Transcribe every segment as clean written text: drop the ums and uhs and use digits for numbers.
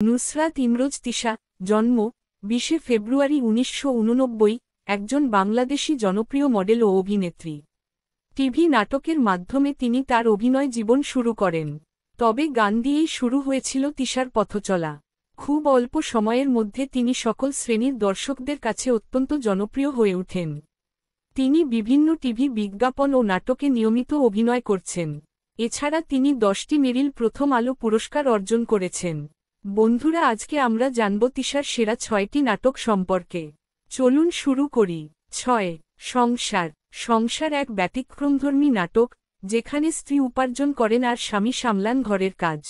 নুসরাত ইমরোজ তিশা, জন্ম 20 ফেব্রুয়ারি 1989, একজন বাংলাদেশী জনপ্রিয় মডেল ও অভিনেত্রী। টিভি নাটকের মাধ্যমে তিনি তার অভিনয় জীবন শুরু করেন। তবে গান দিয়েই শুরু হয়েছিল তিশার পথচলা। খুব অল্প সময়ের মধ্যে তিনি সকল শ্রেণীর দর্শকদের কাছে অত্যন্ত জনপ্রিয় হয়ে ওঠেন। তিনি বিভিন্ন টিভি বিজ্ঞাপন ও নাটকে নিয়মিত অভিনয় করছেন। এছাড়া তিনি 10টি মেরিল প্রথম আলো পুরস্কার অর্জন করেছেন। বন্ধুরা, আজকে আমরা জানব তিশার সেরা 6টি নাটক সম্পর্কে। চলুন শুরু করি। 6. সংসার। সংসার এক ব্যতিক্রমধর্মী নাটক, যেখানে স্ত্রী উপার্জন করেন আর স্বামী সামলান ঘরের কাজ।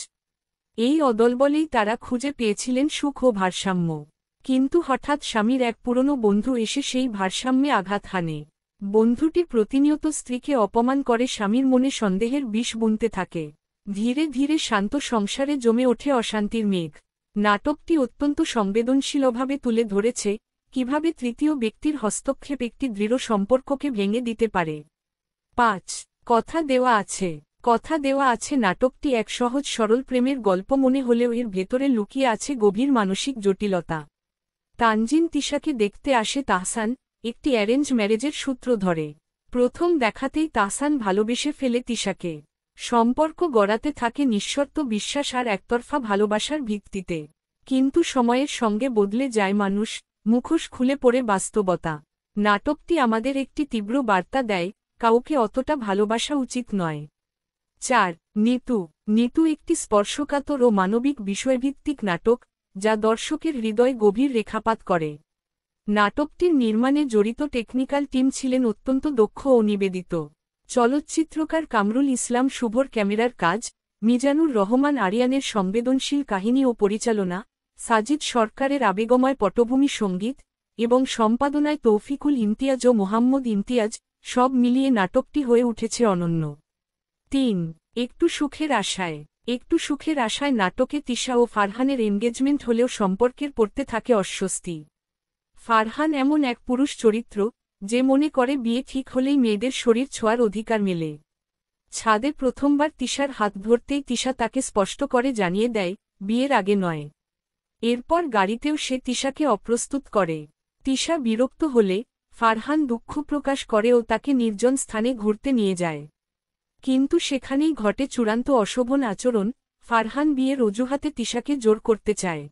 এই অদলবলেই তারা খুঁজে পেয়েছিলেন সুখ ও ভারসাম্য। কিন্তু হঠাৎ স্বামীর এক পুরনো বন্ধু এসে সেই ভারসাম্যে আঘাত হানে। বন্ধুটি প্রতিনিয়ত স্ত্রীকে অপমান করে, স্বামীর মনে সন্দেহের বিষ বুনতে থাকে। ধীরে ধীরে শান্ত সংসারে জমে ওঠে অশান্তির মেঘ। নাটকটি অত্যন্ত সংবেদনশীলভাবে তুলে ধরেছে কিভাবে তৃতীয় ব্যক্তির হস্তক্ষেপ একটি দৃঢ় সম্পর্ককে ভেঙে দিতে পারে। 5. কথা দেওয়া আছে। কথা দেওয়া আছে নাটকটি এক সহজ সরল প্রেমের গল্প মনে হলেও এর ভেতরে লুকিয়ে আছে গভীর মানসিক জটিলতা। তানজিন তিশাকে দেখতে আসে তাহসান, একটি অ্যারেঞ্জ ম্যারেজের সূত্র ধরে। প্রথম দেখাতেই তাহসান ভালোবেসে ফেলে তিশাকে। সম্পর্ক গড়াতে থাকে নিঃশর্ত বিশ্বাস আর একতরফা ভালোবাসার ভিত্তিতে। কিন্তু সময়ের সঙ্গে বদলে যায় মানুষ, মুখোশ খুলে পড়ে বাস্তবতা। নাটকটি আমাদের একটি তীব্র বার্তা দেয়, কাউকে অতটা ভালোবাসা উচিত নয়। 4. নিতু। নিতু একটি স্পর্শকাতর ও মানবিক বিষয়ভিত্তিক নাটক, যা দর্শকের হৃদয়ে গভীর রেখাপাত করে। নাটকটির নির্মাণে জড়িত টেকনিক্যাল টিম ছিলেন অত্যন্ত দক্ষ ও নিবেদিত। চলচ্চিত্রকার কামরুল ইসলাম শুভর ক্যামেরার কাজ, মিজানুর রহমান আরিয়ানের সংবেদনশীল কাহিনী ও পরিচালনা, সাজিদ সরকারের আবেগময় পটভূমি সঙ্গীত এবং সম্পাদনায় তৌফিকুল ইমতিয়াজ ও মোহাম্মদ ইমতিয়াজ, সব মিলিয়ে নাটকটি হয়ে উঠেছে অনন্য। 3. একটু সুখের আশায়। একটু সুখের আশায় নাটকে তিশা ও ফারহানের এনগেজমেন্ট হলেও সম্পর্কের পড়তে থাকে অস্বস্তি। ফারহান এমন এক পুরুষ চরিত্র, যে মনে করে বিয়ে ঠিক হলেই মেয়েদের শরীর ছোঁয়ার অধিকার মেলে। ছাদে প্রথমবার তিশার হাত ধরতেই তিশা তাকে স্পষ্ট করে জানিয়ে দেয়, বিয়ের আগে নয়। এরপর গাড়িতেও সে তিশাকে অপ্রস্তুত করে। তিশা বিরক্ত হলে ফারহান দুঃখ প্রকাশ করে ও তাকে নির্জন স্থানে ঘুরতে নিয়ে যায়। কিন্তু সেখানেই ঘটে চূড়ান্ত অশোভন আচরণ। ফারহান বিয়ের অজুহাতে তিশাকে জোর করতে চায়।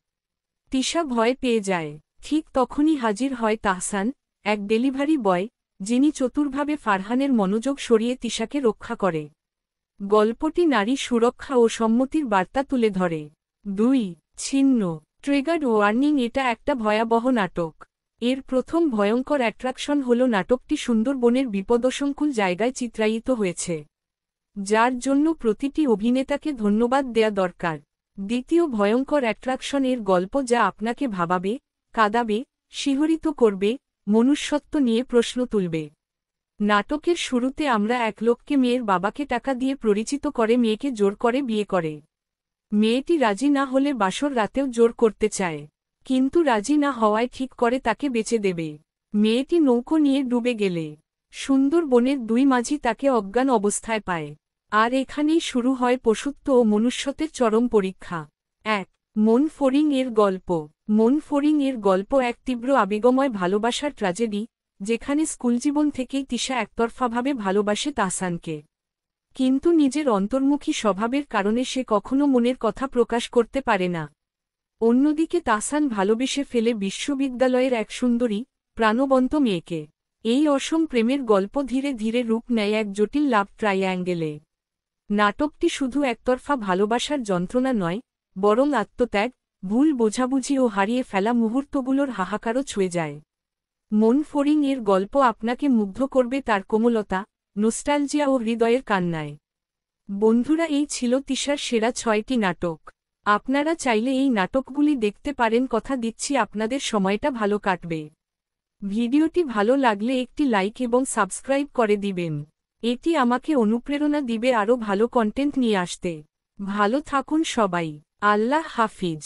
তিশা ভয় পেয়ে যায়। ঠিক তখনই হাজির হয় তাহসান, এক ডেলিভারি বয়, যিনি চতুরভাবে ফারহানের মনোযোগ সরিয়ে তিশাকে রক্ষা করে। গল্পটি নারী সুরক্ষা ও সম্মতির বার্তা তুলে ধরে। 2. ছিন্ন। Triggered warning. এটা একটা ভয়াবহ নাটক। এর প্রথম ভয়ঙ্কর অ্যাট্রাকশন হল নাটকটি সুন্দরবনের বিপদসংকুল জায়গায় চিত্রায়িত হয়েছে, যার জন্য প্রতিটি অভিনেতাকে ধন্যবাদ দেয়া দরকার। দ্বিতীয় ভয়ঙ্কর অ্যাট্রাকশন এর গল্প, যা আপনাকে ভাবাবে, কাঁদাবে, শিহরিত করবে, মনুষ্যত্ব নিয়ে প্রশ্ন তুলবে। নাটকের শুরুতে আমরা এক লোককে মেয়ের বাবাকে টাকা দিয়ে পরিচিত করে মেয়েকে জোর করে বিয়ে করে। মেয়েটি রাজি না হলে বাসর রাতেও জোর করতে চায়, কিন্তু রাজি না হওয়ায় ঠিক করে তাকে বেচে দেবে। মেয়েটি নৌকো নিয়ে ডুবে গেলে সুন্দরবনের 2 মাঝি তাকে অজ্ঞান অবস্থায় পায়। আর এখানেই শুরু হয় পশুত্ব ও মনুষ্যত্বের চরম পরীক্ষা। 1. মন ফরিং এর গল্প। মন ফরিং এর গল্প এক তীব্র আবেগময় ভালোবাসার ট্র্যাজেডি, যেখানে স্কুলজীবন থেকেই তিশা একতরফাভাবে ভালোবাসে তাহসানকে। কিন্তু নিজের অন্তর্মুখী স্বভাবের কারণে সে কখনো মনের কথা প্রকাশ করতে পারে না। অন্যদিকে তাহসান ভালোবেসে ফেলে বিশ্ববিদ্যালয়ের এক সুন্দরী, প্রাণবন্ত মেয়েকে। এই অসম প্রেমের গল্প ধীরে ধীরে রূপ নেয় এক জটিল লাভ ট্রাইঅ্যাঙ্গেলে। নাটকটি শুধু একতরফা ভালোবাসার যন্ত্রণা নয়, বরং আত্মত্যাগ, ভুল বোঝাবুঝি ও হারিয়ে ফেলা মুহূর্তগুলোর হাহাকারও ছুঁয়ে যায়। মন ফরিং এর গল্প আপনাকে মুগ্ধ করবে তার কোমলতা, নস্টালজিয়া ও হৃদয়ের কান্নায়। বন্ধুরা, এই ছিল তিশার সেরা 6টি নাটক। আপনারা চাইলে এই নাটকগুলি দেখতে পারেন, কথা দিচ্ছি আপনাদের সময়টা ভালো কাটবে। ভিডিওটি ভালো লাগলে একটি লাইক এবং সাবস্ক্রাইব করে দিবেন। এটি আমাকে অনুপ্রেরণা দিবে আরও ভালো কন্টেন্ট নিয়ে আসতে। ভালো থাকুন সবাই। আল্লাহ হাফিজ।